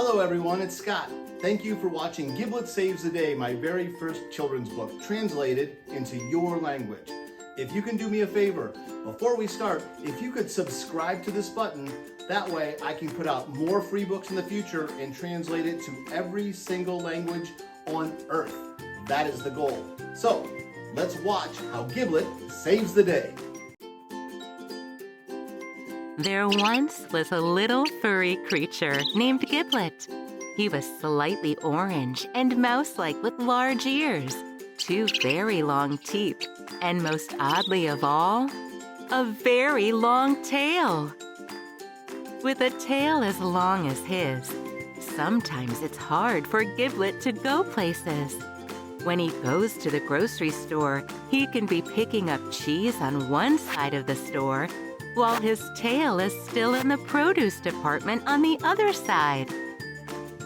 Hello everyone, it's Scott. Thank you for watching Giblet Saves the Day, my very first children's book, translated into your language. If you can do me a favor, before we start, if you could subscribe to this button, that way I can put out more free books in the future and translate it to every single language on earth. That is the goal. So, let's watch how Giblet saves the day. There once was a little furry creature named Giblet. He was slightly orange and mouse-like with large ears, 2 very long teeth, and most oddly of all, a very long tail. With a tail as long as his, sometimes it's hard for Giblet to go places. When he goes to the grocery store, he can be picking up cheese on one side of the store, while his tail is still in the produce department on the other side.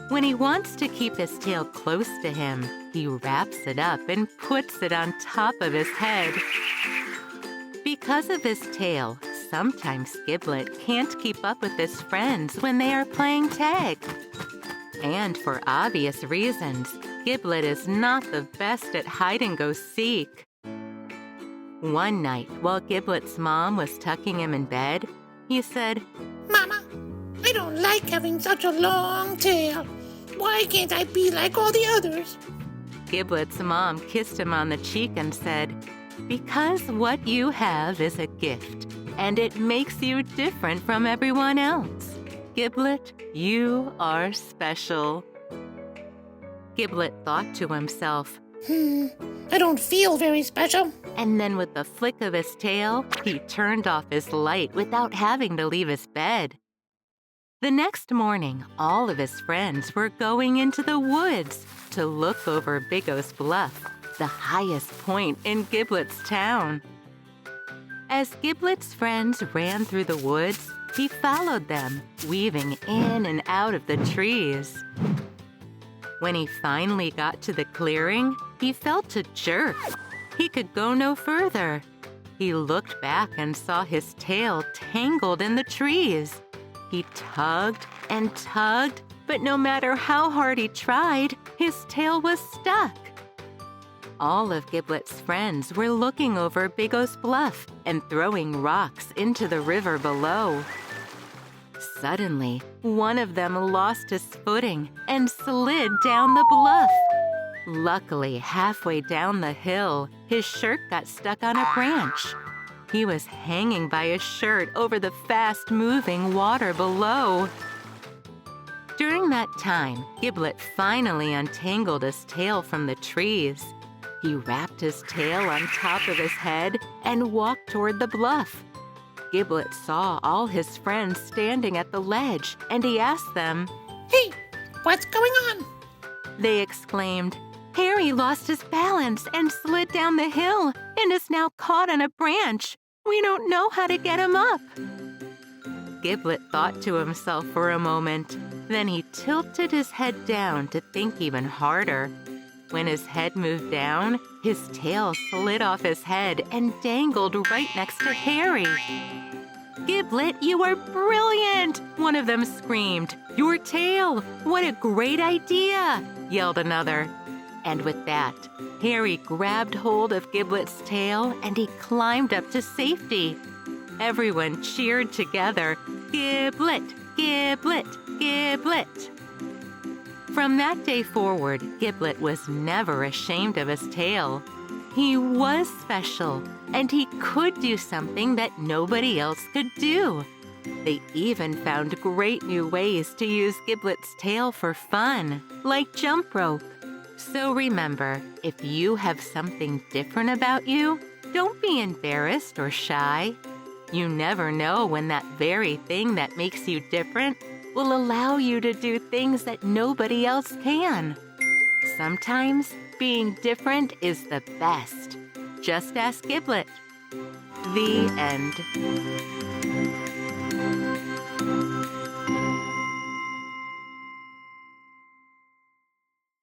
When he wants to keep his tail close to him, he wraps it up and puts it on top of his head. Because of his tail, sometimes Giblet can't keep up with his friends when they are playing tag. And for obvious reasons, Giblet is not the best at hide-and-go-seek. One night, while Giblet's mom was tucking him in bed, he said, "Mama, I don't like having such a long tail. Why can't I be like all the others?" Giblet's mom kissed him on the cheek and said, "Because what you have is a gift, and it makes you different from everyone else. Giblet, you are special." Giblet thought to himself, I don't feel very special. and then with the flick of his tail, he turned off his light without having to leave his bed. The next morning, all of his friends were going into the woods to look over Bigos Bluff, the highest point in Giblet's town. As Giblet's friends ran through the woods, he followed them, weaving in and out of the trees. When he finally got to the clearing, he felt a jerk. He could go no further. He looked back and saw his tail tangled in the trees. He tugged and tugged, but no matter how hard he tried, his tail was stuck. All of Giblet's friends were looking over Bigos Bluff and throwing rocks into the river below. Suddenly, one of them lost his footing and slid down the bluff. Luckily, halfway down the hill, his shirt got stuck on a branch. He was hanging by his shirt over the fast-moving water below. During that time, Giblet finally untangled his tail from the trees. He wrapped his tail on top of his head and walked toward the bluff. Giblet saw all his friends standing at the ledge, and he asked them, Hey, what's going on? They exclaimed, "Harry lost his balance and slid down the hill and is now caught on a branch. We don't know how to get him up." Giblet thought to himself for a moment. Then he tilted his head down to think even harder. When his head moved down, his tail slid off his head and dangled right next to Harry. "Giblet, you are brilliant!" one of them screamed. "Your tail! What a great idea!" yelled another. And with that, Harry grabbed hold of Giblet's tail and he climbed up to safety. Everyone cheered together, "Giblet! Giblet! Giblet!" From that day forward, Giblet was never ashamed of his tail. He was special, and he could do something that nobody else could do. They even found great new ways to use Giblet's tail for fun, like jump rope. So remember, if you have something different about you, don't be embarrassed or shy. You never know when that very thing that makes you different will allow you to do things that nobody else can. Sometimes being different is the best. Just ask Giblet. The end.